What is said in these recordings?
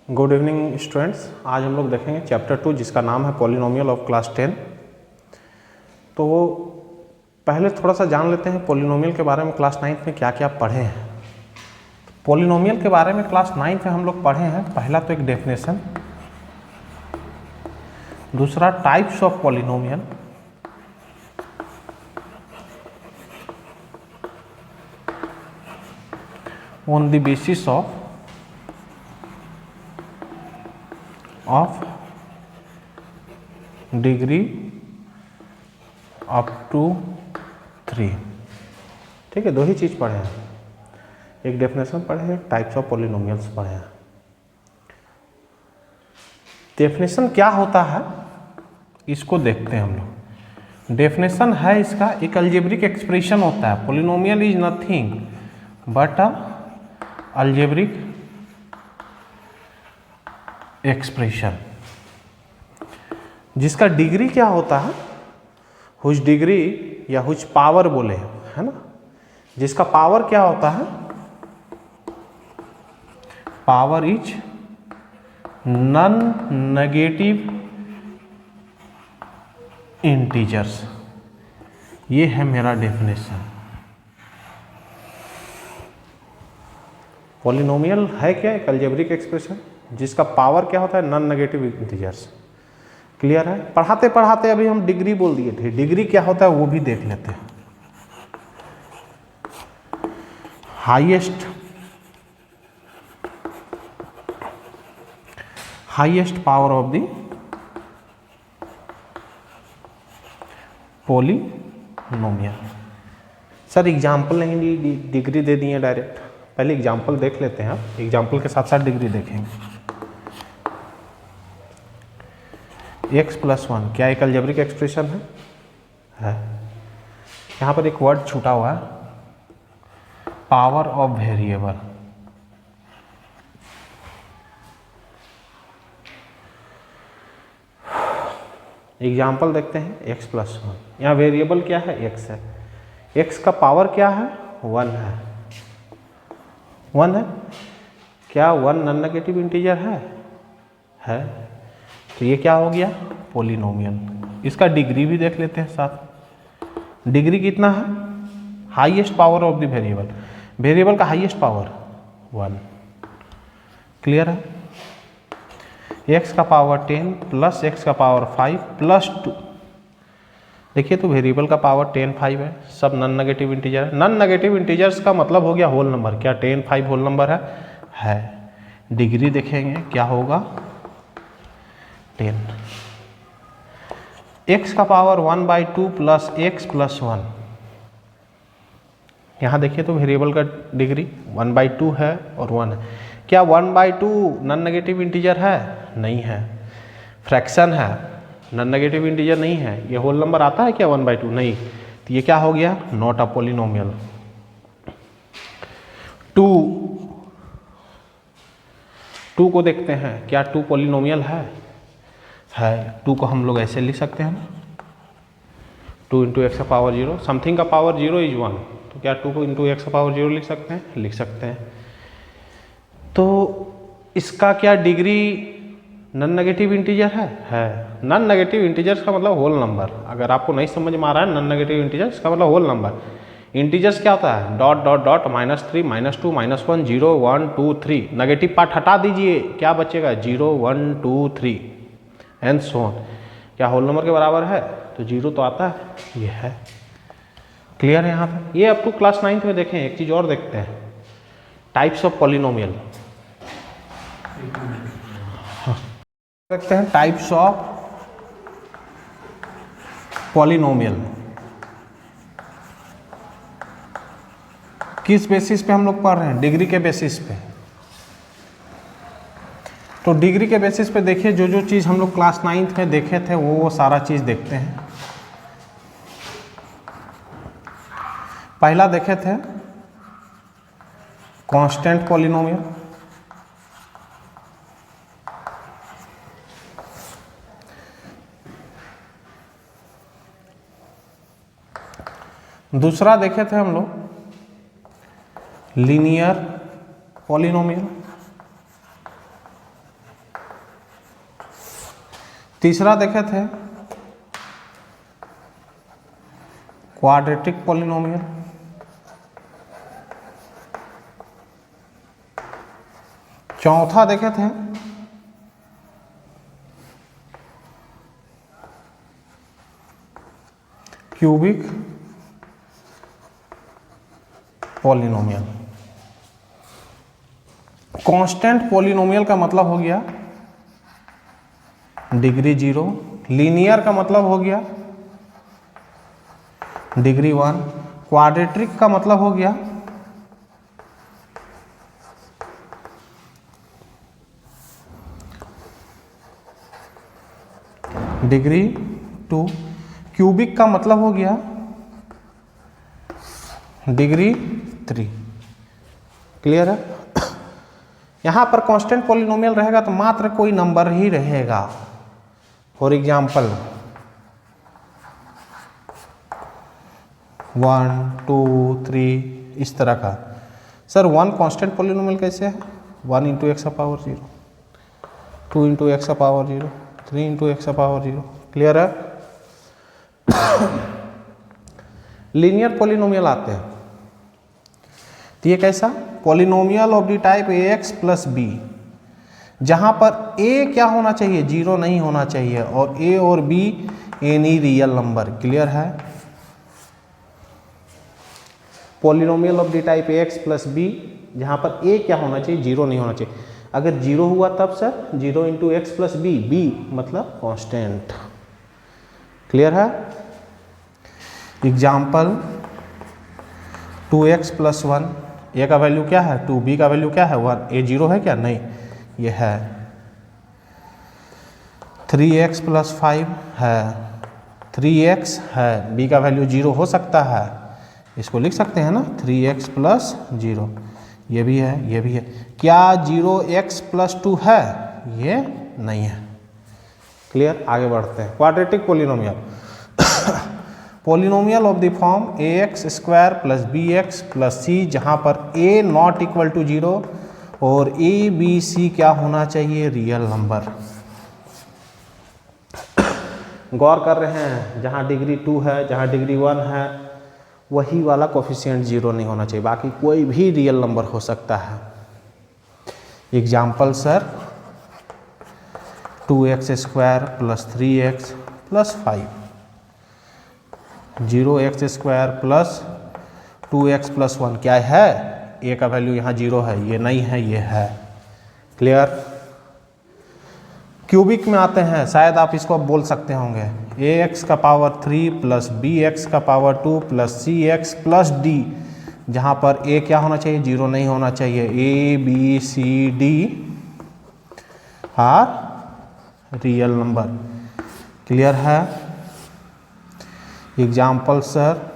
Good evening students. आज हम लोग देखेंगे चैप्टर 2 जिसका नाम है पॉलिनोमियल ऑफ क्लास 10। तो पहले थोड़ा सा जान लेते हैं पॉलिनोमियल के बारे में क्लास 9 में क्या क्या पढ़े हैं। पॉलिनोमियल के बारे में क्लास 9 में हम लोग पढ़े हैं, पहला तो एक डेफिनेशन, दूसरा types of polynomial, on the basis of degree up to 3। ठीक है, दो ही चीज़ पढ़े हैं, एक डेफिनेशन पढ़े हैं, टाइप्स ऑफ पॉलिनोमियल्स पढ़े हैं। डेफिनेशन क्या होता है इसको देखते हैं हम लोग। डेफिनेशन है इसका एक अलजेब्रिक एक्सप्रेशन होता है। Polynomial is nothing but a algebraic expression जिसका डिग्री क्या होता है, हुज डिग्री या हुज पावर बोले, है ना, जिसका पावर क्या होता है, power is non negative integers. ये है मेरा डेफिनेशन। पॉलिनोमियल है क्या, एक अलजेब्रिक एक्सप्रेशन जिसका पावर क्या होता है, नॉन नेगेटिव इंटीजर्स। क्लियर है? पढ़ाते पढ़ाते अभी हम डिग्री बोल दिए थे, डिग्री क्या होता है वो भी देख लेते हैं। Highest power of the polynomial. Sir example नहीं, डिग्री दे दिए डायरेक्ट। पहले एग्जाम्पल देख लेते हैं, आप एग्जाम्पल के साथ साथ डिग्री देखेंगे। x + 1 क्या एक अलजेब्रिक एक्सप्रेशन है? यहाँ पर एक वर्ड छूटा हुआ है, पावर ऑफ वेरिएबल। एग्जाम्पल देखते हैं x + 1। यहाँ वेरिएबल क्या है, x है। x का पावर क्या है, 1 है। 1 है क्या 1 नॉन नेगेटिव इंटीजर है। तो ये क्या हो गया, पॉलिनोमियल। इसका डिग्री भी देख लेते हैं साथ। डिग्री कितना है, highest power of the variable, variable का हाईएस्ट पावर 1। क्लियर है? x का पावर 10 प्लस x का पावर 5 प्लस 2। देखिए तो वेरिएबल का पावर 10 5 है, सब नॉन नेगेटिव इंटीजर है। नॉन नेगेटिव इंटीजर्स का मतलब हो गया होल नंबर। क्या 10 5 होल नंबर है। डिग्री देखेंगे क्या होगा, 10। x का पावर 1/2 प्लस x + 1। यहाँ देखिए तो वेरिएबल का डिग्री 1/2 है और 1 है। क्या 1/2 नॉन नेगेटिव इंटीजर है? नहीं है, फ्रैक्शन है, नॉन नेगेटिव इंटीजर नहीं है। ये होल नंबर आता है क्या 1/2? नहीं। तो ये क्या हो गया, नॉट अ पॉलिनोमियल। 2 को देखते हैं, क्या 2 पॉलिनोमियल है। 2 को हम लोग ऐसे लिख सकते हैं ना, 2 × x का पावर 0, समथिंग का पावर 0 इज 1। तो क्या 2 को × x का पावर 0 लिख सकते हैं? लिख सकते हैं। तो इसका क्या डिग्री नॉन नेगेटिव इंटीजर है। नॉन नेगेटिव इंटीजर्स का मतलब होल नंबर। अगर आपको नहीं समझ में आ रहा है नॉन नेगेटिव इंटीजर्स का मतलब होल नंबर। इंटीजर्स क्या होता है, dot dot dot, -3 -2 -1 0 1 2 3। Negative part हटा दीजिए, क्या बचेगा, 0 1 2 3 एंड सो ऑन। क्या होल नंबर के बराबर है? तो 0 तो आता है, ये है। क्लियर है यहाँ पर? ये अप टू क्लास 9 में देखें। एक चीज़ और देखते हैं, टाइप्स ऑफ पॉलिनोमियल देखते हैं। टाइप्स ऑफ पॉलिनोमियल किस बेसिस पे हम लोग पढ़ रहे हैं, डिग्री के बेसिस पे। तो डिग्री के बेसिस पे देखिए, जो जो चीज़ हम लोग क्लास 9 में देखे थे वो सारा चीज़ देखते हैं। पहला देखे थे कांस्टेंट पॉलिनोमियल, दूसरा देखे थे हम लोग लीनियर पॉलिनोमियल, तीसरा देखे थे क्वाड्रेटिक पॉलिनोमियल, चौथा देखे थे क्यूबिक पॉलिनोमियल। कांस्टेंट पॉलिनोमियल का मतलब हो गया डिग्री 0, लीनियर का मतलब हो गया डिग्री 1, क्वाड्रेटिक का मतलब हो गया डिग्री 2, क्यूबिक का मतलब हो गया डिग्री 3। क्लियर है? यहां पर कांस्टेंट पॉलिनोमियल रहेगा तो मात्र कोई नंबर ही रहेगा। फॉर एग्जाम्पल 1 2 3 इस तरह का। सर 1 कांस्टेंट पॉलिनोमियल कैसे है? 1 into x power 0, 2 into x power 0, 3 into x power 0। Clear है? लीनियर पॉलिनोमियल आते हैं तो ये कैसा? Polynomial of the type A x plus B, जहां पर ए क्या होना चाहिए? 0 नहीं होना चाहिए, और ए और B any real number. Clear है? Polynomial of the type A x plus B, जहां पर ए क्या होना चाहिए? 0 नहीं होना चाहिए। अगर 0 हुआ तब sir 0 into x plus B, B मतलब कांस्टेंट। क्लियर है? एग्जाम्पल 2x प्लस 1, ए का वैल्यू क्या है 2, बी का वैल्यू क्या है 1, ए 0 है क्या? नहीं, ये है। 3x प्लस 5 है, 3x है, बी का वैल्यू 0 हो सकता है, इसको लिख सकते हैं ना 3x प्लस 0, ये भी है, ये भी है। क्या 0x प्लस 2 है? ये नहीं है। क्लियर? आगे बढ़ते हैं। Quadratic polynomial, polynomial of the form A X square plus B x plus C, जहाँ पर a नॉट इक्वल टू 0 और ए बी सी क्या होना चाहिए? Real number. गौर कर रहे हैं, जहाँ डिग्री 2 है, जहाँ डिग्री 1 है, वही वाला कोफिशिएंट 0 नहीं होना चाहिए, बाकी कोई भी रियल नंबर हो सकता है। Example sir 2x square plus 3x plus 5, 0x square plus 2x plus 1 क्या है? ए का वैल्यू यहाँ 0 है, ये नहीं है, ये है। क्लियर? क्यूबिक में आते हैं, शायद आप इसको अब बोल सकते होंगे ax का पावर 3 प्लस bx का power 2 plus cx plus d, जहाँ पर a क्या होना चाहिए? 0 नहीं होना चाहिए। a b c d are real number. Clear है? Example sir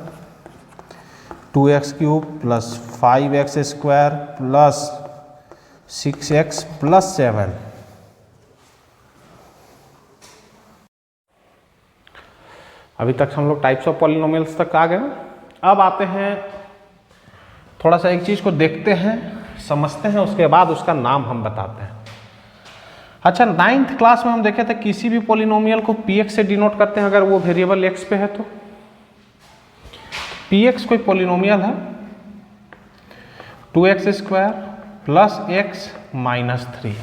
2x cube plus 5x square plus 6x plus 7। अभी तक हम लोग टाइप्स ऑफ पॉलिनोमियल्स तक आ गए। अब आते हैं थोड़ा सा एक चीज को देखते हैं, समझते हैं, उसके बाद उसका नाम हम बताते हैं। अच्छा, 9th क्लास में हम देखे थे किसी भी पॉलिनोमियल को px से डिनोट करते हैं अगर वो वेरिएबल x पे है तो। px कोई पॉलिनोमियल है 2x square plus x minus 3।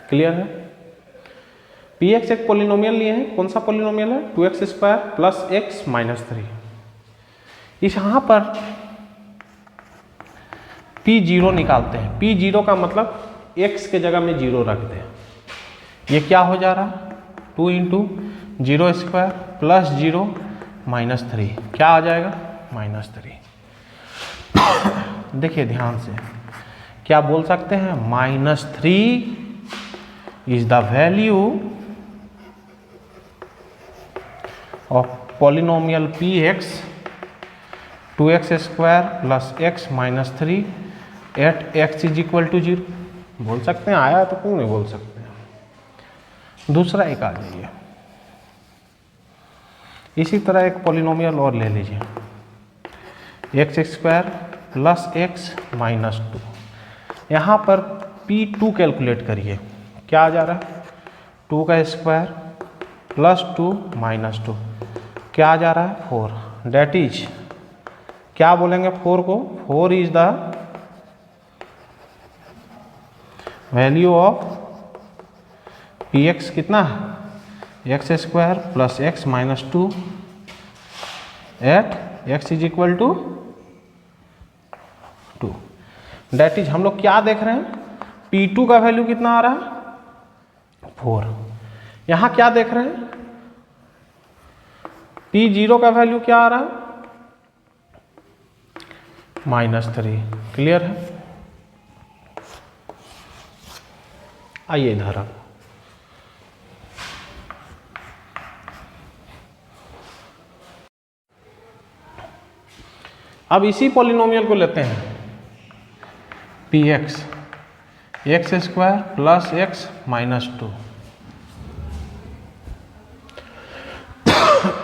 Clear है? px एक पॉलिनोमियल लिए हैं, कौन सा पॉलिनोमियल है? 2x square plus x minus 3। इस यहां पर p0 निकालते हैं। p0 का मतलब x के जगह में 0 रख दें। ये क्या हो जा रहा? 2 इंटू 0 स्क्वायर प्लस 0 माइनस 3, क्या आ जाएगा? माइनस 3। देखिए ध्यान से, क्या बोल सकते हैं? Minus 3 is the value of polynomial px 2x square plus x minus 3 at x is equal to 0। बोल सकते हैं, आया तो क्यों नहीं बोल सकते हैं। दूसरा एक आ जाइए, इसी तरह एक पॉलिनोमियल और ले लीजिए x square plus x minus 2। यहाँ पर p2 कैलकुलेट करिए, क्या आ जा रहा है? 2 का स्क्वायर प्लस 2 माइनस 2, क्या आ जा रहा है 4। डेट इज, क्या बोलेंगे 4 को, 4 is the value of P x कितना है x square plus x minus 2 at x is equal to 2। That is हम लोग क्या देख रहे हैं, P2 का वैल्यू कितना आ रहा है 4। यहां क्या देख रहे हैं, P0 का वैल्यू क्या आ रहा है -3। क्लियर है। आइए इधर अब इसी पॉलिनोमियल को लेते हैं P x x square plus x minus 2।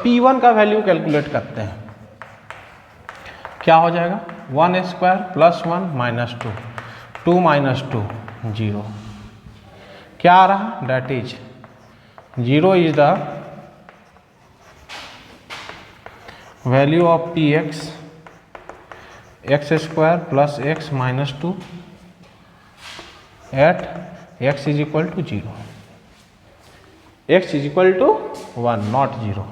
P1 का वैल्यू कैलकुलेट करते हैं, क्या हो जाएगा 1 स्क्वायर प्लस 1 माइनस 2, 2 माइनस 2 0, क्या आ रहा है that is 0 is the value of P x x square plus x minus 2 at x is equal to 0, x is equal to 1 not 0।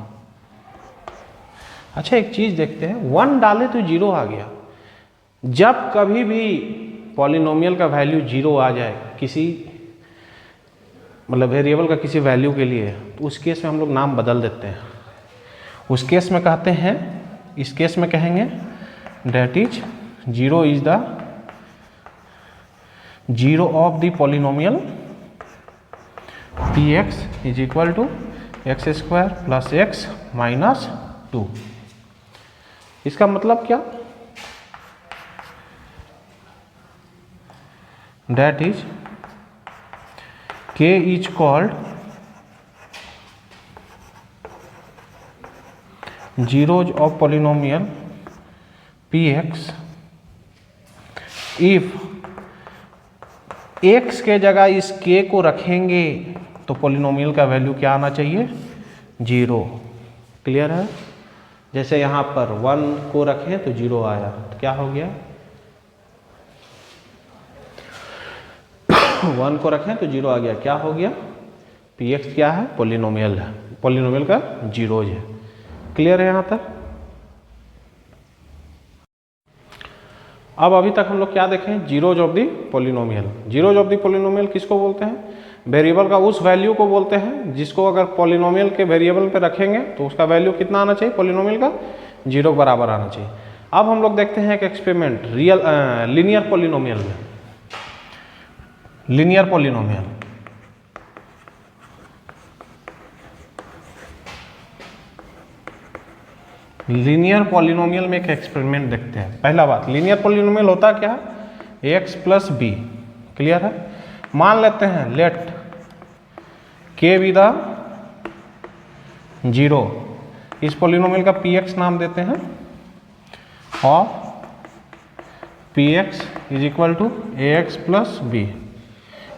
अच्छा एक चीज देखते हैं, 1 डाले तो 0 आ गया। जब कभी भी पॉलिनोमियल का वैल्यू 0 आ जाए किसी मतलब वेरिएबल का किसी वैल्यू के लिए, तो उस केस में हम लोग नाम बदल देते हैं। उस केस में कहते हैं, इस केस में कहेंगे that is 0 is the 0 of the polynomial P x is equal to x square plus x minus 2। इसका मतलब क्या, that is k is called 0s of polynomial P x if x के जगह इस k को रखेंगे तो पॉलिनोमियल का वैल्यू क्या आना चाहिए 0। क्लियर है। जैसे यहाँ पर 1 को रखें तो 0 आया, तो क्या हो गया 1 को रखें तो 0 आ गया, क्या हो गया पी एक्स क्या है पॉलिनोमियल है, पॉलिनोमियल का जीरोज है। क्लियर है यहाँ तक। अब अभी तक हम लोग क्या देखें, zeros of the polynomial. Zeros of the polynomial किसको बोलते हैं, वेरिएबल का उस वैल्यू को बोलते हैं जिसको अगर पॉलिनोमियल के वेरिएबल पे रखेंगे तो उसका वैल्यू कितना आना चाहिए, पॉलिनोमियल का 0 बराबर आना चाहिए। अब हम लोग देखते हैं एक एक्सपेरिमेंट लीनियर पॉलिनोमियल में। लीनियर पॉलिनोमियल, लीनियर पॉलिनोमियल में एक एक्सपेरिमेंट देखते हैं। पहला बात, लीनियर पॉलिनोमियल होता क्या है, एक्स प्लस बी। क्लियर है। मान लेते हैं लेट के बी द 0, इस पॉलिनोमियल का पी एक्स नाम देते हैं और P x is equal to A x plus B.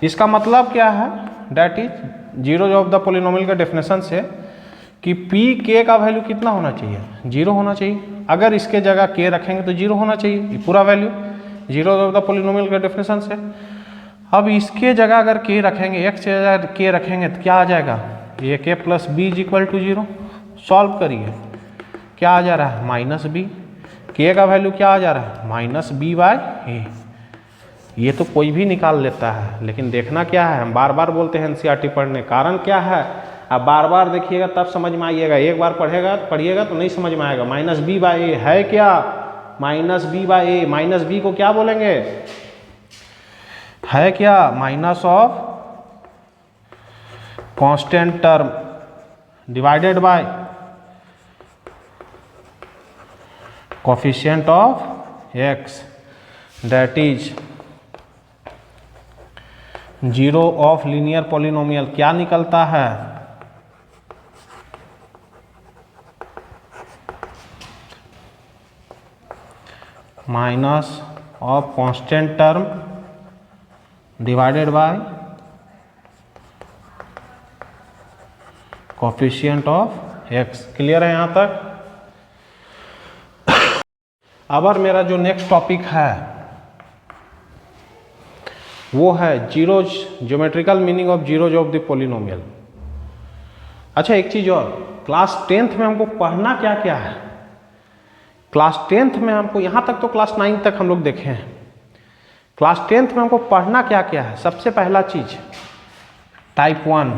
इसका मतलब क्या है, that is zero of the polynomial का डेफिनेशन से कि पी के का वैल्यू कितना होना चाहिए, 0 होना चाहिए। अगर इसके जगह के रखेंगे तो 0 होना चाहिए, ये पूरा value zero of the polynomial का डेफिनेशन से। अब इसके जगह अगर के रखेंगे, एक्स के जगह के रखेंगे तो क्या आ जाएगा, ए के plus B is equal to 0। Solve करिए, क्या आ जा रहा है माइनस बी, के का वैल्यू क्या आ जा रहा है माइनस बी बाय ए। ये तो कोई भी निकाल लेता है, लेकिन देखना क्या है, हम बार बार बोलते हैं एनसीईआरटी पढ़ने, कारण क्या है, आप बार बार देखिएगा तब समझ में आइएगा, एक बार पढ़िएगा तो नहीं समझ में आएगा। माइनस बी बाय ए है क्या, minus B by A, minus B को क्या बोलेंगे, है क्या minus of constant term divided by coefficient of x, that is 0 of linear polynomial क्या निकलता है, minus of constant term divided by coefficient of x. Clear है यहाँ तक? अब मेरा जो नेक्स्ट टॉपिक है वो है zeros, geometrical meaning of zeros of the polynomial. अच्छा एक चीज और, क्लास 10th में हमको पढ़ना क्या क्या है? क्लास 10th में हमको, यहाँ तक तो क्लास 9 तक हम लोग देखे हैं, क्लास 10th में हमको पढ़ना क्या क्या है? सबसे पहला चीज type 1,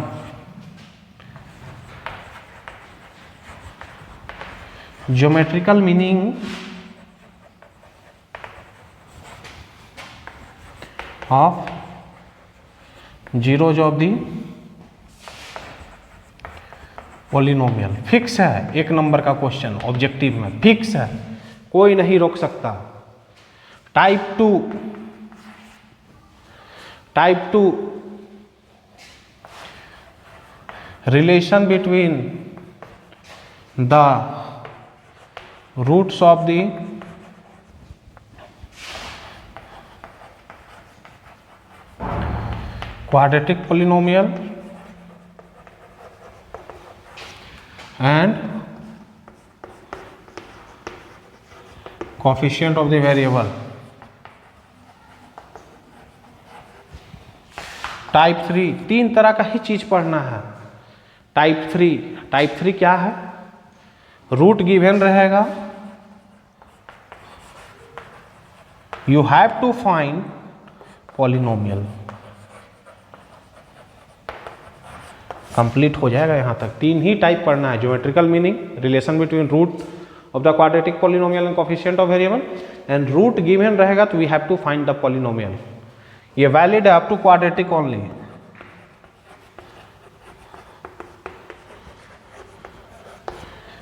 geometrical meaning of zeros of the polynomial. Fix है, एक नंबर का क्वेश्चन ऑब्जेक्टिव में फिक्स है, कोई नहीं रोक सकता। Type 2 relation between the roots of the quadratic polynomial and coefficient of the variable। Type 3 तीन तरह का ही चीज पढ़ना है। टाइप 3 क्या है? रूट गिवन रहेगा, you have to find polynomial. Complete हो जाएगा यहाँ तक। तीन ही टाइप पढ़ना है, geometrical meaning, relation between root of the quadratic polynomial and coefficient of variable, and root given रहेगा तो we have to find the polynomial. ये वैलिड है अप टू क्वाड्रेटिक ओनली।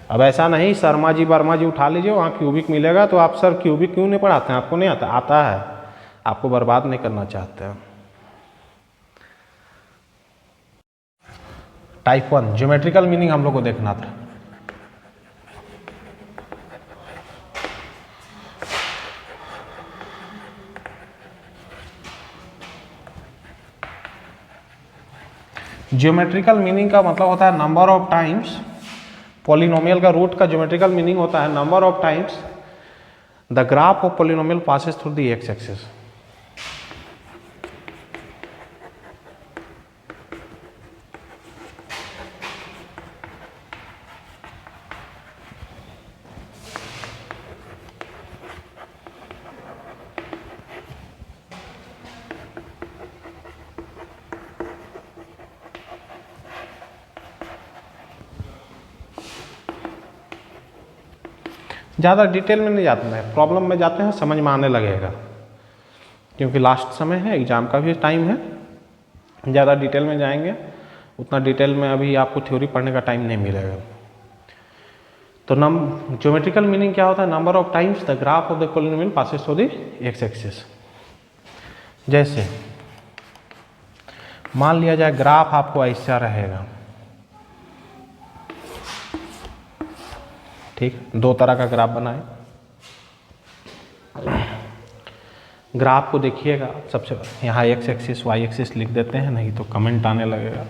अब ऐसा नहीं शर्मा जी वर्मा जी उठा लीजिए वहाँ क्यूबिक मिलेगा तो आप सर क्यूबिक क्यों नहीं पढ़ाते हैं? आपको नहीं आता? आता है, आपको बर्बाद नहीं करना चाहते हैं। टाइप 1 ज्योमेट्रिकल मीनिंग हम लोग को देखना था। ज्योमेट्रिकल मीनिंग का मतलब होता है नंबर ऑफ टाइम्स, पॉलिनोमियल का रूट का ज्योमेट्रिकल मीनिंग होता है number of times the graph of polynomial passes through the x axis. ज़्यादा डिटेल में नहीं जाते हैं, प्रॉब्लम में जाते हैं, समझ में आने लगेगा क्योंकि लास्ट समय है, एग्ज़ाम का भी टाइम है। ज़्यादा डिटेल में जाएंगे उतना डिटेल में अभी आपको थ्योरी पढ़ने का टाइम नहीं मिलेगा। तो ज्योमेट्रिकल मीनिंग क्या होता है? Number of times the graph of the polynomial passes through the x axis. जैसे मान लिया जाए ग्राफ आपको ऐसा रहेगा, ठीक, दो तरह का ग्राफ बनाए। ग्राफ को देखिएगा, सबसे यहाँ एक्स एक्सिस वाई एक्सिस लिख देते हैं, नहीं तो कमेंट आने लगेगा।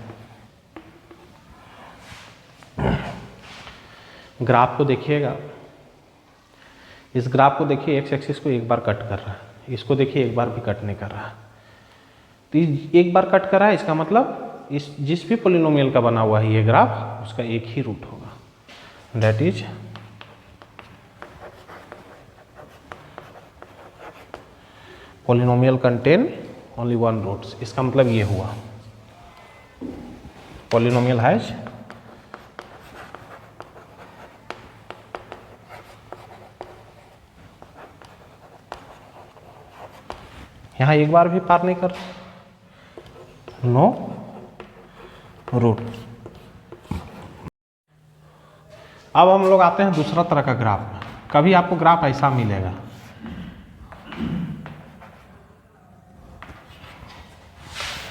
ग्राफ को देखिएगा, इस ग्राफ को देखिए, एक्स एक्सिस को एक बार कट कर रहा है, इसको देखिए एक बार भी कट नहीं कर रहा है। तो एक बार कट कर रहा है, इसका मतलब इस जिस भी पॉलिनोमियल का बना हुआ है ये ग्राफ, उसका एक ही रूट होगा, that is polynomial contain only one roots. इसका मतलब ये हुआ पॉलिनोमियल हैज यहाँ एक बार भी पार नहीं कर, नो रूट। अब हम लोग आते हैं दूसरा तरह का ग्राफ में। कभी आपको ग्राफ ऐसा मिलेगा,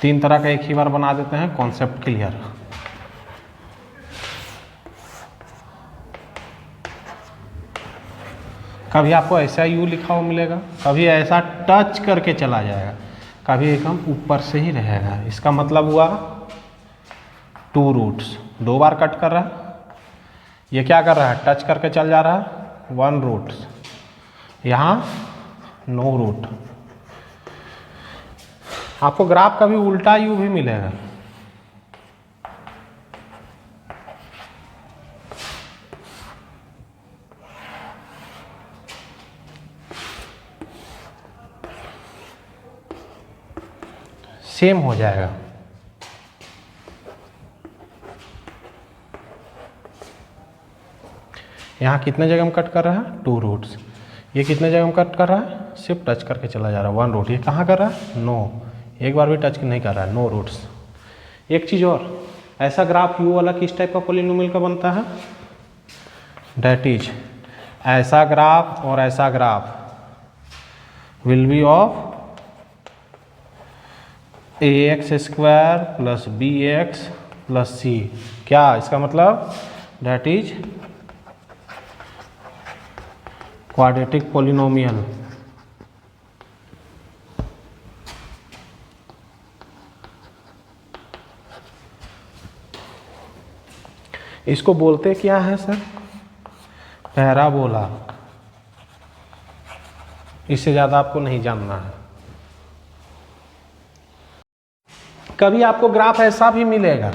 तीन तरह का एक ही बार बना देते हैं, कॉन्सेप्ट क्लियर। कभी आपको ऐसा यू लिखा हुआ मिलेगा, कभी ऐसा टच करके चला जाएगा, कभी एकदम ऊपर से ही रहेगा। इसका मतलब हुआ टू रूट्स, 2 बार कट कर रहा है, ये क्या कर रहा है, टच करके चल जा रहा है, 1 रूट, यहाँ नो रूट। आपको ग्राफ का भी उल्टा यू भी मिलेगा। सेम हो जाएगा। यहाँ कितने जगह में कट कर रहा है, 2 रूट्स। ये कितने जगह में कट कर रहा है, सिर्फ टच करके चला जा रहा है, 1 रूट। ये कहाँ कर रहा है, नो, एक बार भी टच नहीं कर रहा है, नो रूट्स। एक चीज़ और, ऐसा ग्राफ यू वाला किस टाइप का पॉलिनोमियल का बनता है, डेट इज ऐसा ग्राफ और ऐसा graph will be of ax² plus bx plus c। क्या इसका मतलब, डेट इज क्वाड्रेटिक पॉलिनोमियल। इसको बोलते क्या है सर, पैराबोला। इससे ज़्यादा आपको नहीं जानना है। कभी आपको ग्राफ ऐसा भी मिलेगा,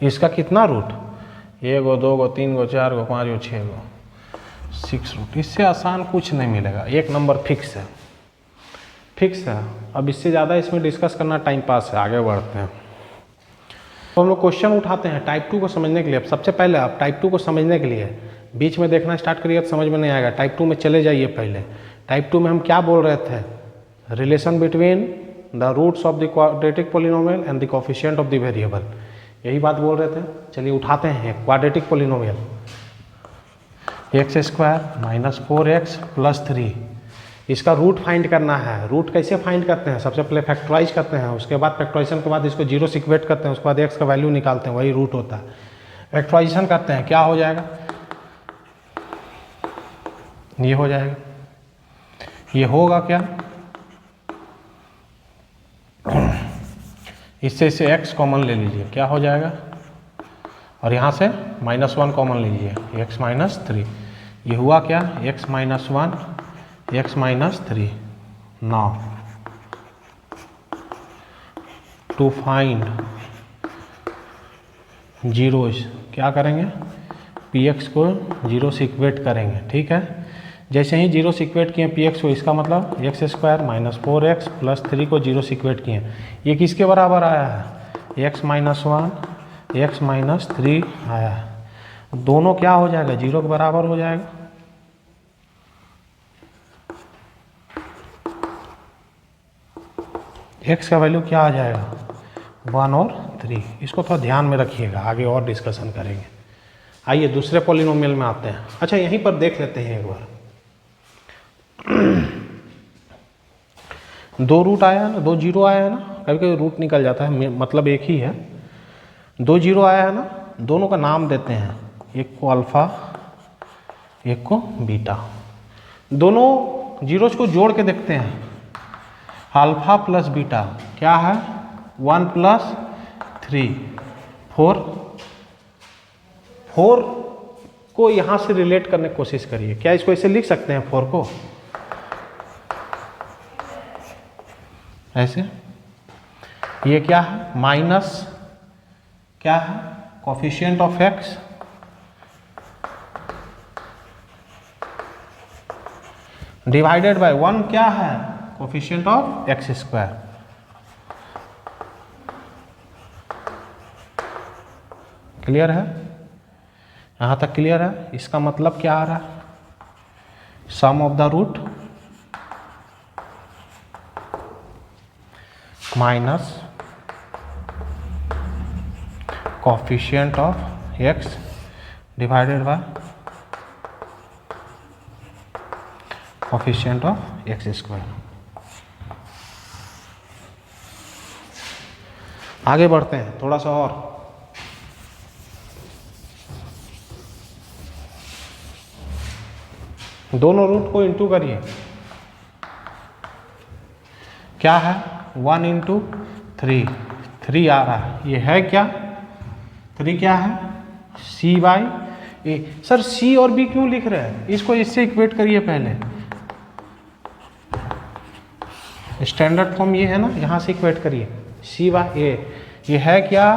इसका कितना रूट, 1 गो 2 गो 3 गो 4 गो 5 गो 6 गो 6 रूट। इससे आसान कुछ नहीं मिलेगा, एक नंबर फिक्स है, फिक्स है। अब इससे ज़्यादा इसमें डिस्कस करना टाइम पास है, आगे बढ़ते हैं। तो हम लोग क्वेश्चन उठाते हैं टाइप 2 को समझने के लिए। अब सबसे पहले आप टाइप 2 को समझने के लिए बीच में देखना स्टार्ट करिए तो समझ में नहीं आएगा। टाइप 2 में चले जाइए पहले। टाइप 2 में हम क्या बोल रहे थे, relation between the roots of the quadratic polynomial and the coefficient of the variable, यही बात बोल रहे थे। चलिए उठाते हैं quadratic polynomial. x² minus 4x plus 3, इसका रूट फाइंड करना है। रूट कैसे फाइंड करते हैं, सबसे पहले फैक्टराइज करते हैं, उसके बाद फैक्टराइजेशन के बाद इसको 0 से इक्वेट करते हैं, उसके बाद x का वैल्यू निकालते हैं, वही रूट होता है। फैक्टराइजेशन करते हैं, क्या हो जाएगा, ये हो जाएगा। ये होगा क्या, इससे x कॉमन ले लीजिए, क्या हो जाएगा, और यहाँ से -1 कॉमन लीजिए, x माइनस 3। ये हुआ क्या, x minus 1 x minus 3। Now to find zeros क्या करेंगे, px को 0 से इक्वेट करेंगे, ठीक है। जैसे ही 0 से इक्वेट किए px को, इसका मतलब x² माइनस 4x प्लस 3 को 0 से इक्वेट किए, ये किसके बराबर आया है, x माइनस 1 x माइनस 3 आया है। दोनों क्या हो जाएगा, 0 के बराबर हो जाएगा। x का वैल्यू क्या आ जाएगा, 1 और 3। इसको थोड़ा ध्यान में रखिएगा, आगे और डिस्कशन करेंगे। आइए दूसरे पॉलिनोमियल में आते हैं। अच्छा यहीं पर देख लेते हैं एक बार। 2 रूट आया है ना, 2 जीरो आया है ना, कभी कभी रूट निकल जाता है, मतलब एक ही है। 2 जीरो आया है ना, दोनों का नाम देते हैं, एक को अल्फा एक को बीटा। दोनों जीरोज को जोड़ के देखते हैं, अल्फा प्लस बीटा क्या है, 1 प्लस 3 4। 4 को यहाँ से रिलेट करने की कोशिश करिए। क्या इसको ऐसे लिख सकते हैं 4 को ऐसे, ये क्या है, माइनस क्या है, coefficient of x divided bye 1 क्या है, कोफिशिएंट ऑफ x²। क्लियर है, यहाँ तक क्लियर है। इसका मतलब क्या आ रहा है, sum of the root minus coefficient of x divided by coefficient of x²। आगे बढ़ते हैं थोड़ा सा और। दोनों रूट को इंटू करिए, क्या है, 1 × 3 3 आ रहा है, ये है क्या, 3 क्या है, c by A. Sir c और b क्यों लिख रहे हैं, इसको इससे इक्वेट करिए पहले, स्टैंडर्ड फॉर्म ये है ना, यहाँ से इक्वेट करिए, c बाई ए, ये है क्या,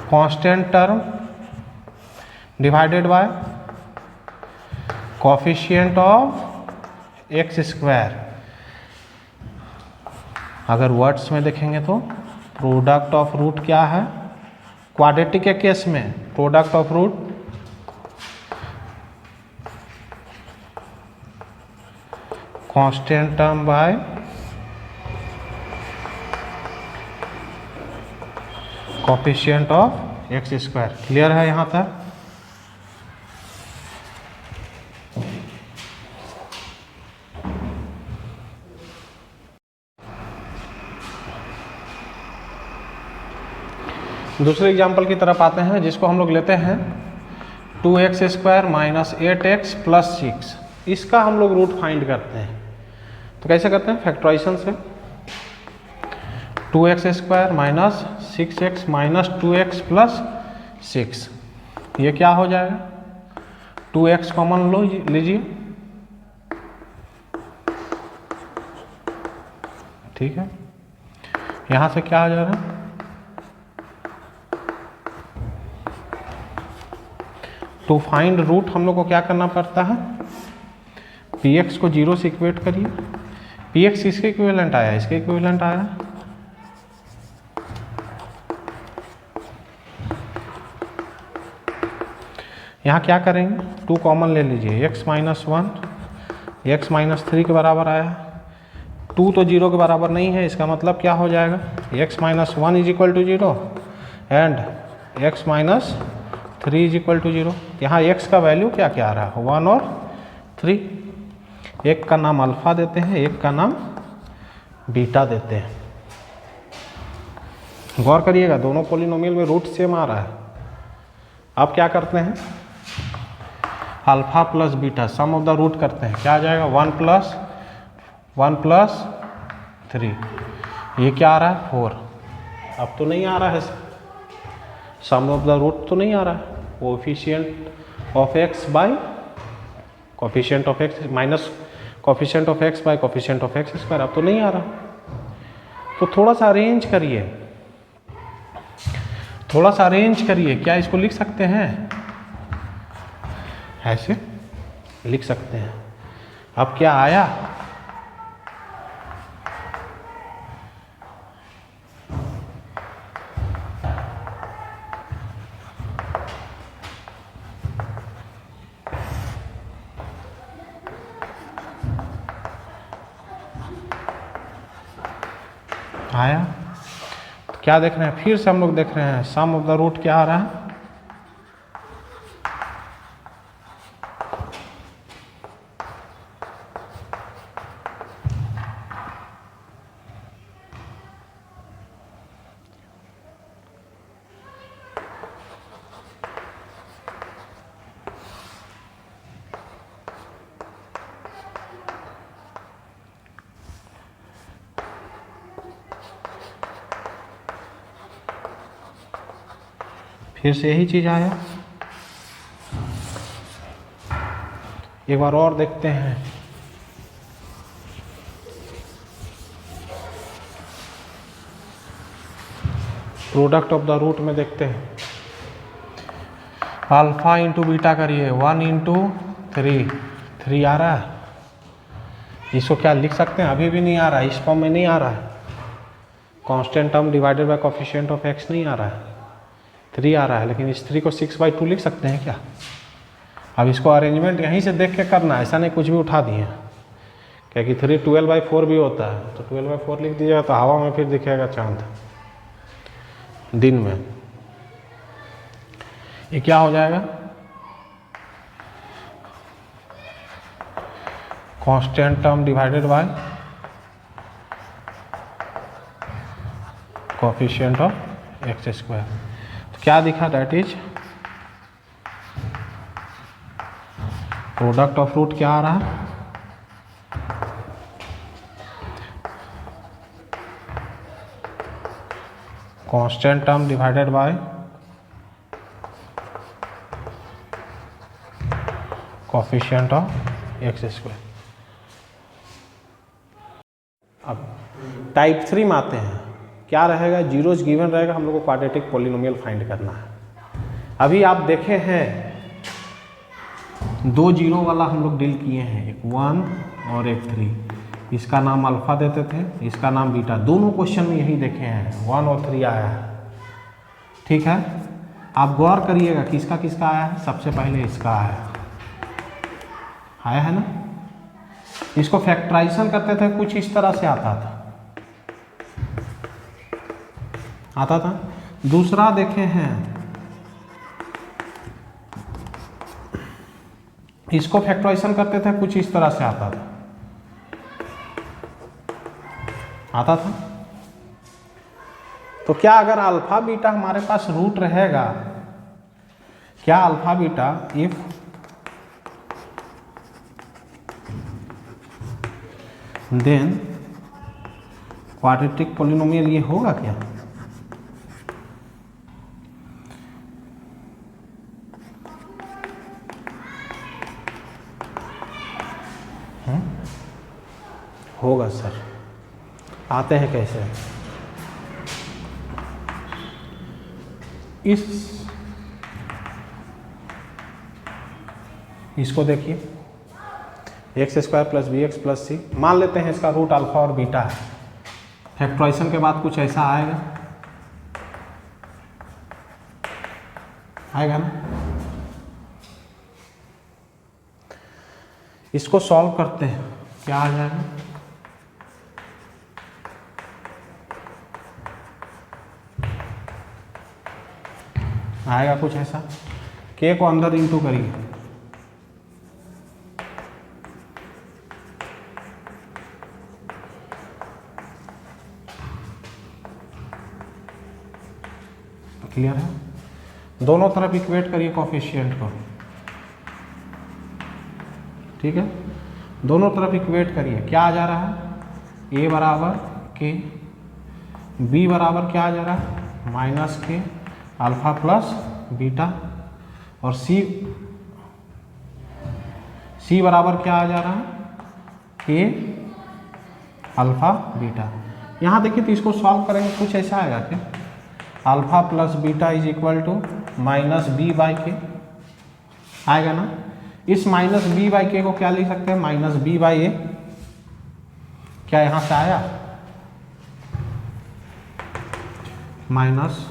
constant term divided by coefficient of x square. अगर वर्ड्स में देखेंगे तो प्रोडक्ट ऑफ रूट क्या है, क्वाड्रेटिक के केस में product of root constant term by coefficient of x square. Clear है यहाँ तक? दूसरे एग्जाम्पल की तरफ आते हैं, जिसको हम लोग लेते हैं 2x square minus 8x plus 6। इसका हम लोग रूट फाइंड करते हैं, तो कैसे करते हैं, फैक्टराइजेशन से। 2x square minus 6x minus 2x plus 6, ये क्या हो जाएगा, 2x कॉमन लो लीजिए, ठीक है, यहाँ से क्या आ जा रहा है, टू फाइंड रूट हम लोग को क्या करना पड़ता है, px को 0 से इक्वेट करिए, px किसके इक्विवेलेंट आया, इसके इक्विवेलेंट आया, यहाँ क्या करेंगे, 2 कॉमन ले लीजिए, x माइनस 1 x माइनस 3 के बराबर आया, 2 तो 0 के बराबर नहीं है, इसका मतलब क्या हो जाएगा, x minus 1 is equal to 0 and x minus 3 is equal to 0। यहाँ x का वैल्यू क्या क्या आ रहा है, 1 और 3, एक का नाम अल्फा देते हैं, एक का नाम बीटा देते हैं। गौर करिएगा, दोनों पॉलिनोमियल में रूट सेम आ रहा है। अब क्या करते हैं, alpha plus beta sum of the root करते हैं, क्या आ जाएगा, 1 प्लस 3, ये क्या आ रहा है, 4। अब तो नहीं आ रहा है सम ऑफ द रूट, तो नहीं आ रहा है, coefficient of x by coefficient of x minus coefficient of x by coefficient of x square, अब तो नहीं आ रहा। तो थोड़ा सा अरेंज करिए, थोड़ा सा अरेंज करिए, क्या इसको लिख सकते हैं, ऐसे लिख सकते हैं। अब क्या आया, आया, तो क्या देख रहे हैं, फिर से हम लोग देख रहे हैं सम ऑफ द रूट क्या आ रहा है, फिर से यही चीज आया। एक बार और देखते हैं, प्रोडक्ट ऑफ द रूट में देखते हैं, अल्फा इंटू बीटा करिए, 1 इंटू 3 आ रहा है, इसको क्या लिख सकते हैं, अभी भी नहीं आ रहा है, इस फॉर्म में नहीं आ रहा है, constant term divided by coefficient of x नहीं आ रहा है, 3 आ रहा है, लेकिन इस 3 को 6/2 लिख सकते हैं क्या। अब इसको अरेंजमेंट यहीं से देख के करना है, ऐसा नहीं कुछ भी उठा दिए, क्योंकि 3 12/4 भी होता है, तो 12/4 लिख दीजिएगा तो हवा में फिर दिखेगा चांद दिन में। ये क्या हो जाएगा, constant term divided by coefficient of x square, तो क्या दिखा, that is product of root क्या आ रहा है, constant term divided by coefficient of x square. अब टाइप 3 में आते हैं, क्या रहेगा, जीरोज गिवन रहेगा, हम लोग को क्वाड्रेटिक पॉलिनोमियल फाइंड करना है। अभी आप देखे हैं 2 जीरो वाला हम लोग डील किए हैं, एक 1 और एक 3, इसका नाम अल्फा देते थे, इसका नाम बीटा, दोनों क्वेश्चन में यही देखे हैं 1 और 3 आया है। ठीक है, आप गौर करिएगा किसका किसका आया है, सबसे पहले इसका आया है ना। इसको फैक्टराइजेशन करते थे, कुछ इस तरह से आता था। दूसरा देखे हैं, इसको फैक्टराइजेशन करते थे, कुछ इस तरह से आता था। तो क्या अगर अल्फा बीटा हमारे पास रूट रहेगा, क्या alpha beta if then quadratic polynomial ये होगा क्या? होगा सर, आते हैं कैसे। इसको देखिए, X square plus B x plus C, मान लेते हैं इसका रूट अल्फा और बीटा है। फैक्टराइजेशन के बाद कुछ ऐसा आएगा ना। इसको सॉल्व करते हैं, क्या आ जाएगा, आएगा कुछ ऐसा, के को अंदर इंटू करिए, क्लियर है। दोनों तरफ इक्वेट करिए कोफिशिएंट को, ठीक है, दोनों तरफ इक्वेट करिए। क्या आ जा रहा है, ए बराबर के, बी बराबर क्या आ जा रहा है, माइनस के अल्फा प्लस बीटा, और सी बराबर क्या आ जा रहा है, के अल्फा बीटा। यहाँ देखिए तो इसको सॉल्व करेंगे, कुछ ऐसा आएगा क्या, alpha plus beta is equal to minus B by के आएगा ना। इस माइनस बी बाई के को क्या लिख सकते हैं, माइनस बी बाई ए। क्या यहाँ से आया, minus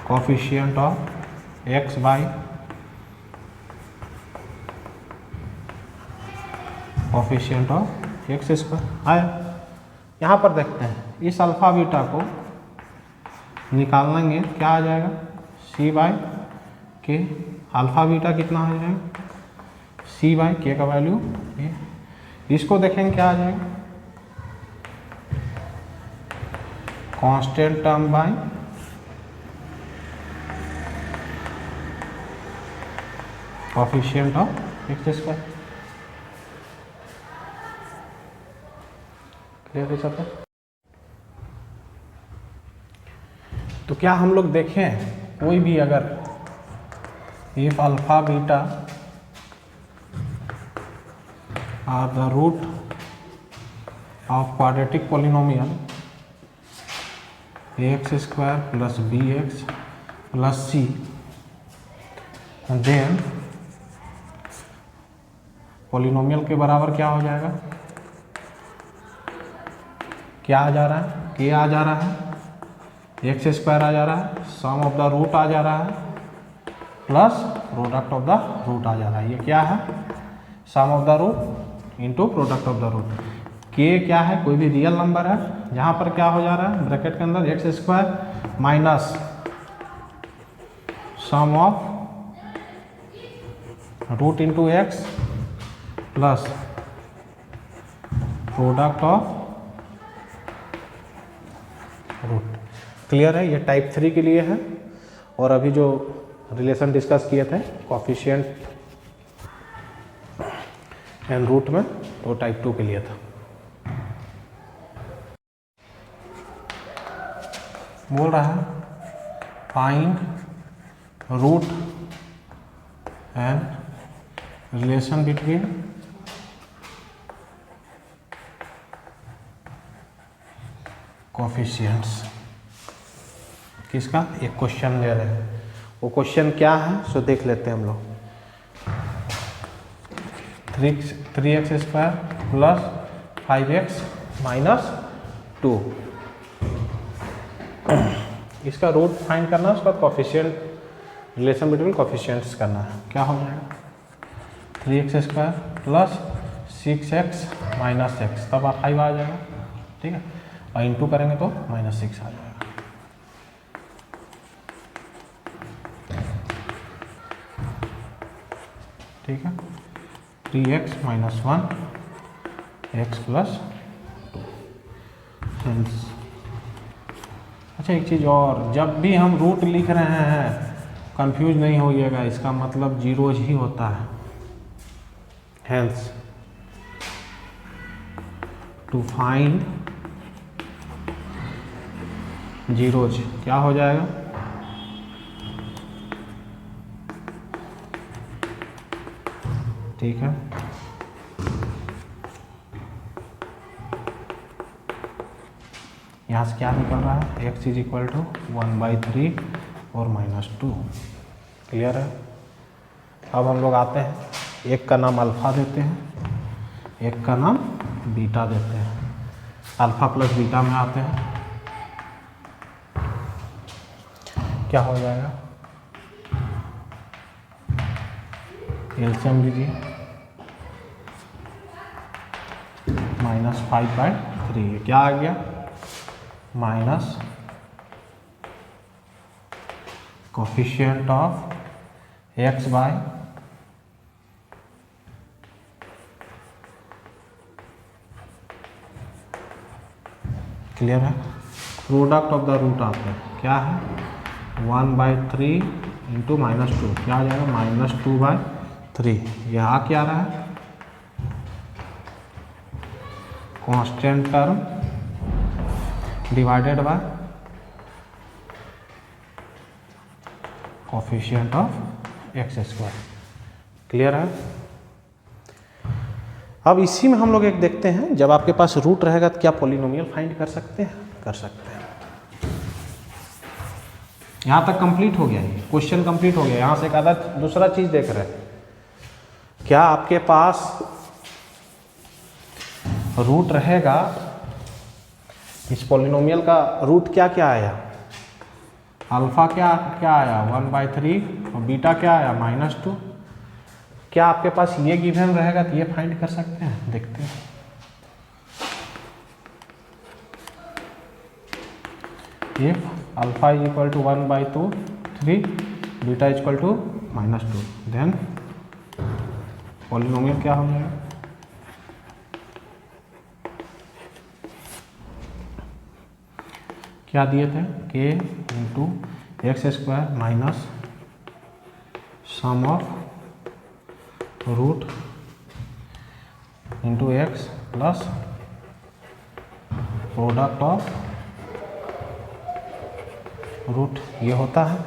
coefficient of x by coefficient of x square आया। यहाँ पर देखते हैं, इस अल्फा बीटा को निकालेंगे, क्या आ जाएगा, सी बाई के, अल्फा बीटा कितना आ जाएगा, सी बाई के का वैल्यू ए। इसको देखेंगे क्या आ जाएगा, constant term by coefficient of x square. Clear है सब? तो क्या हम लोग देखें, कोई भी अगर if alpha beta are the root of quadratic polynomial x square plus B x plus c, then polynomial के बराबर क्या हो जाएगा, क्या आ जा रहा है, के आ जा रहा है, एक्स स्क्वायर आ जा रहा है, सम ऑफ द रूट आ जा रहा है, plus product of the root आ जा रहा है। ये क्या है, sum of the root into product of the root. के क्या है, कोई भी रियल नंबर है, जहाँ पर क्या हो जा रहा है, ब्रैकेट के अंदर x square minus sum of root into x plus product of root. Clear है, ये टाइप 3 के लिए है। और अभी जो रिलेशन डिस्कस किए थे कोफिशिएंट एंड रूट में, वो टाइप 2 के लिए था। बोल रहा है find root and relation between coefficients. किसका? एक क्वेश्चन दे रहे हैं, वो क्वेश्चन क्या है सो देख लेते हैं हम लोग। 3x² प्लस 5x माइनस 2, इसका रूट फाइंड करना है, उसका कोफिशिएंट रिलेशन बिटवीन कोफिशिएंट्स करना है। क्या हो जाएगा? 3x² plus 6x minus x, तब 5 आ जाएगा, ठीक है, और इंटू करेंगे तो -6 आ जाएगा। ठीक है, 3x माइनस 1 x प्लस 2। अच्छा एक चीज़ और, जब भी हम रूट लिख रहे हैं कंफ्यूज नहीं होइएगा, इसका मतलब जीरोज ही होता है। हेंस टू फाइंड जीरोज क्या हो जाएगा? ठीक है, यहाँ से क्या निकल रहा है? x इज इक्वल टू 1/3 और -2। क्लियर है? अब हम लोग आते हैं, एक का नाम अल्फ़ा देते हैं, एक का नाम बीटा देते हैं। अल्फ़ा प्लस बीटा में आते हैं, क्या हो जाएगा? एलसीएम लीजिए, -5/3, क्या आ गया? Minus coefficient of x by clear है? प्रोडक्ट ऑफ द रूट आता है, क्या है? 1/3 इंटू -2, क्या आ जाएगा? -2/3। यहाँ क्या रहा है? Constant term divided by coefficient of x²। Clear है? अब इसी में हम लोग एक देखते हैं, जब आपके पास रूट रहेगा तो क्या पॉलिनोमियल फाइंड कर सकते हैं? कर सकते हैं। यहाँ तक कंप्लीट हो गया, ये क्वेश्चन कंप्लीट हो गया। यहाँ से एक आधा दूसरा चीज देख रहे हैं, क्या आपके पास रूट रहेगा, इस पॉलिनोमियल का रूट क्या क्या आया? अल्फा क्या क्या आया? 1/3 और बीटा क्या आया? -2। क्या आपके पास ये गिवन रहेगा तो ये फाइंड कर सकते हैं? देखते हैं। If alpha is equal to 1/3, beta is equal to -2, then polynomial क्या हो जाएगा? क्या दिए थे? k into x² minus sum of root into x plus product of root, ये होता है।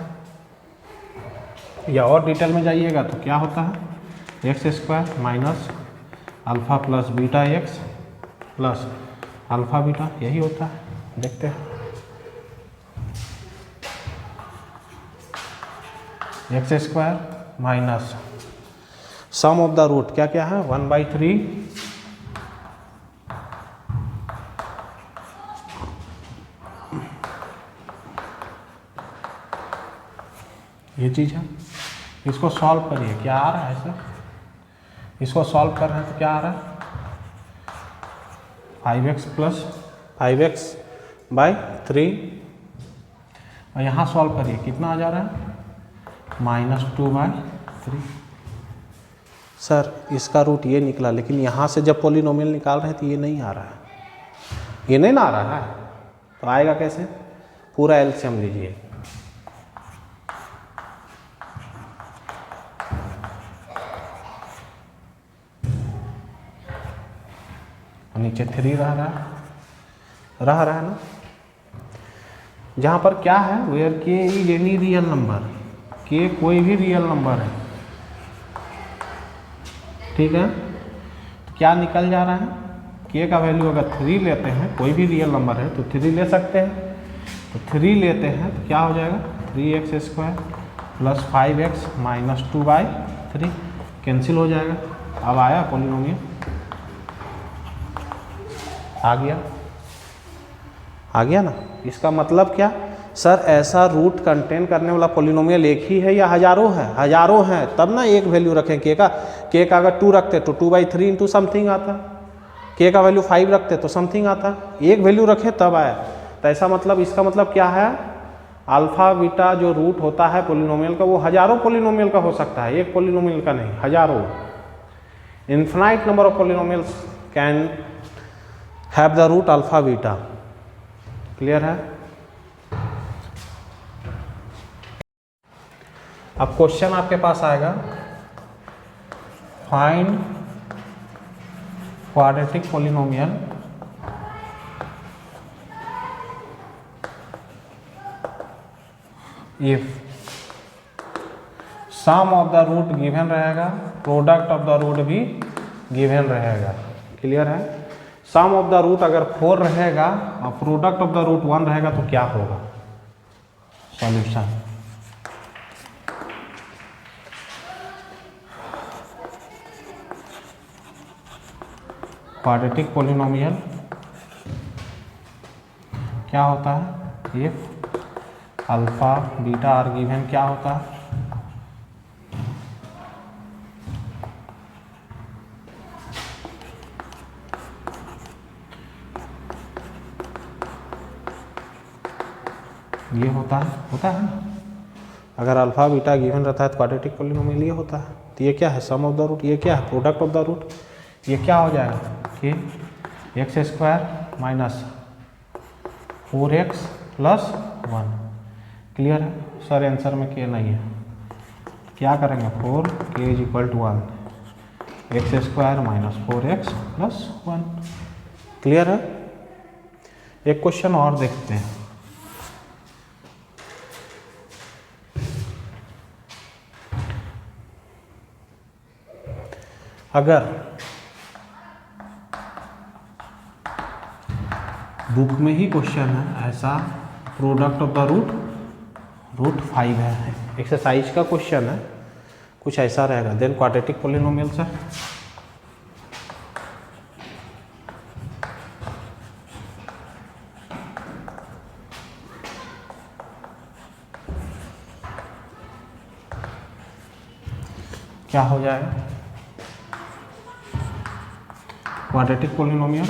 या और डिटेल में जाइएगा तो क्या होता है? x² minus alpha plus beta x plus alpha beta, यही होता है। देखते हैं, x² minus sum of the root क्या क्या है? 1/3 ये चीज़ है। इसको सॉल्व करिए, क्या आ रहा है सर? इसको सॉल्व कर रहे हैं तो क्या आ रहा है? 5x प्लस 5x/3, और यहाँ सॉल्व करिए, कितना आ जा रहा है? -2/3। सर इसका रूट ये निकला, लेकिन यहाँ से जब पॉलिनोमियल निकाल रहे हैं तो ये नहीं आ रहा है, ये नहीं ना आ रहा है, तो आएगा कैसे? पूरा एलसीएम लीजिए, नीचे 3 रह रहा है ना, जहाँ पर क्या है, वेयर के इज एनी रियल नंबर, के कोई भी रियल नंबर है, ठीक है। तो क्या निकल जा रहा है, के का वैल्यू अगर 3 लेते हैं, कोई भी रियल नंबर है तो 3 ले सकते हैं, तो 3 लेते हैं तो क्या हो जाएगा 3x² plus 5x minus 2/3 cancel हो जाएगा। अब आया पॉलिनोमियल, आ गया ना। इसका मतलब क्या सर, ऐसा रूट कंटेन करने वाला पॉलिनोमियल एक ही है या हजारों है? हजारों हैं, तब ना एक वैल्यू रखें के का। के का अगर 2 रखते तो 2/3 इंटू समथिंग आता, के का वैल्यू 5 रखते तो समथिंग आता, एक वैल्यू रखें तब आया। तो ऐसा मतलब, इसका मतलब क्या है, अल्फा बीटा जो रूट होता है पॉलिनोमियल का, वो हजारों पॉलिनोमियल का हो सकता है, एक पॉलिनोमियल का नहीं, हजारों। Infinite number of polynomials can have the root alpha beta. Clear है? अब क्वेश्चन आपके पास आएगा, find quadratic polynomial if sum of the root given रहेगा, प्रोडक्ट ऑफ द रूट भी गिवन रहेगा। क्लियर है? सम ऑफ द रूट अगर 4 रहेगा और प्रोडक्ट ऑफ द रूट 1 रहेगा तो क्या होगा सॉल्यूशन। क्वाड्रेटिक पॉलिनोमियल क्या होता है, if alpha beta are given क्या होता है, ये होता है ना। अगर अल्फा बीटा गिवन रहता है तो क्वाड्रेटिक पॉलिनोमियल ये होता है। तो ये क्या है, सम ऑफ द रूट, ये क्या है, प्रोडक्ट ऑफ द रूट। ये क्या हो जाएगा कि x² minus 4x plus 1। Clear है? सर आंसर में के नहीं है, क्या करेंगे, 4k is equal to 1, x² minus 4x plus 1। Clear है? एक क्वेश्चन और देखते हैं। अगर बुक में ही क्वेश्चन है ऐसा, प्रोडक्ट ऑफ द रूट 5 है, एक्सरसाइज का क्वेश्चन है, कुछ ऐसा रहेगा, देन क्वाड्रेटिक पॉलिनोमियल सर। क्या हो जाएगा, quadratic polynomial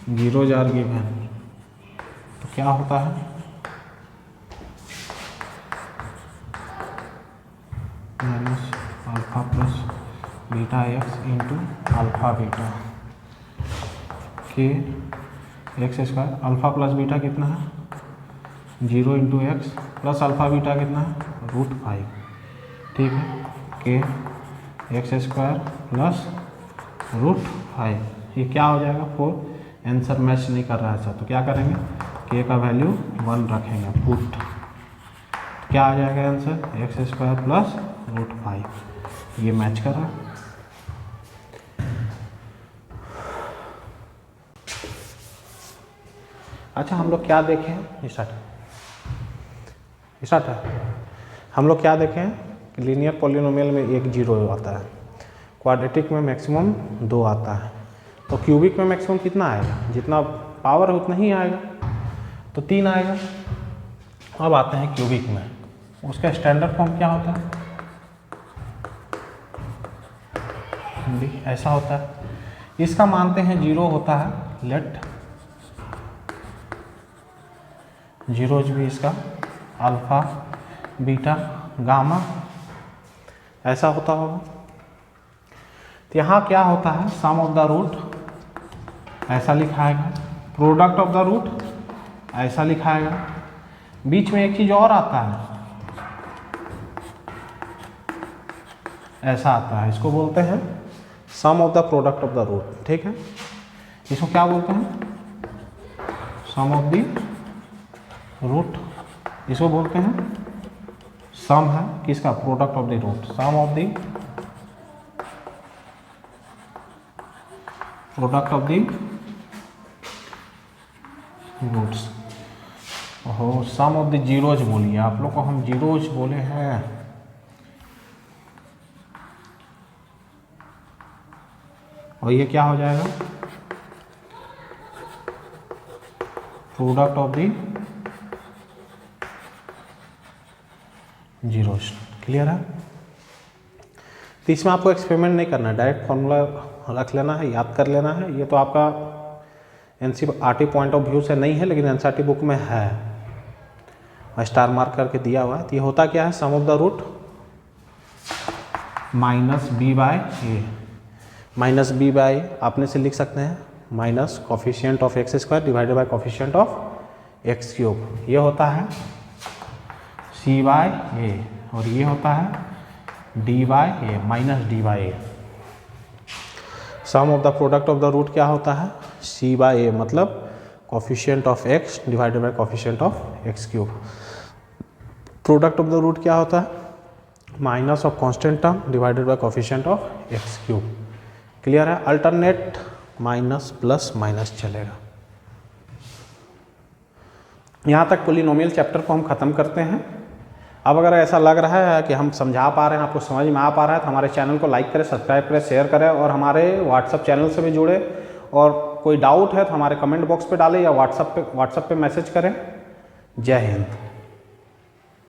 zeros are given, तो क्या होता है, minus alpha plus beta x into alpha beta के x², अल्फा प्लस बीटा कितना है 0 into x plus alpha beta कितना है √5। ठीक है, के x² प्लस √5, ये क्या हो जाएगा 4। आंसर मैच नहीं कर रहा है सर, तो क्या करेंगे, के का वैल्यू 1 रखेंगे, पुट, क्या आ जाएगा आंसर x² प्लस √5, ये मैच कर रहा है। अच्छा, हम लोग क्या देखें, स्टार्ट है। हम लोग क्या देखें कि लीनियर पॉलिनोमियल में 1 0 आता है, क्वाड्रेटिक में मैक्सिमम 2 आता है, तो क्यूबिक में मैक्सिमम कितना आएगा, जितना पावर है उतना ही आएगा, तो 3 आएगा। अब आते हैं क्यूबिक में, उसका स्टैंडर्ड फॉर्म क्या होता है, ऐसा होता है। इसका मानते हैं 0 होता है, लेट जीरोज भी इसका अल्फा बीटा गामा ऐसा होता होगा। तो यहाँ क्या होता है, सम ऑफ द रूट ऐसा लिखाएगा, प्रोडक्ट ऑफ द रूट ऐसा लिखाएगा, बीच में एक चीज़ और आता है, ऐसा आता है, इसको बोलते हैं sum of the product of the root. ठीक है, इसको क्या बोलते हैं? Sum of the root. इसको बोलते हैं सम है किसका? Product of the root. Sum of the product of the roots. हो, सम ऑफ द जीरोज बोलिए, आप लोग को हम जीरोज बोले हैं। और ये क्या हो जाएगा? Product of the zeros. Clear है? तो इसमें आपको एक्सपेरिमेंट नहीं करना है, डायरेक्ट फॉर्मूला रख लेना है, याद कर लेना है। ये तो आपका एनसीईआरटी पॉइंट ऑफ व्यू से नहीं है, लेकिन एनसीईआरटी बुक में है, स्टार मार्क करके दिया हुआ है। तो ये होता क्या है? Sum of the root minus B by A. Minus B by आपने से लिख सकते हैं minus coefficient of x square divided by coefficient of x cube. ये होता है सी बाय ए, और ये होता है d by A, minus d by a. Sum of the product of the root क्या होता है? सी बाय ए, मतलब coefficient of x divided by coefficient of x cube. Product of the root क्या होता है? Minus of constant term divided by coefficient of x cube. Clear है? Alternate minus plus minus चलेगा। यहाँ तक polynomial chapter को हम खत्म करते हैं। अब अगर ऐसा लग रहा है कि हम समझा पा रहे हैं, आपको समझ में आ पा रहा है, तो हमारे चैनल को लाइक करें, सब्सक्राइब करें, शेयर करें, और हमारे व्हाट्सअप चैनल से भी जुड़े। और कोई डाउट है तो हमारे कमेंट बॉक्स पे डालें या व्हाट्सअप पे मैसेज करें। जय हिंद।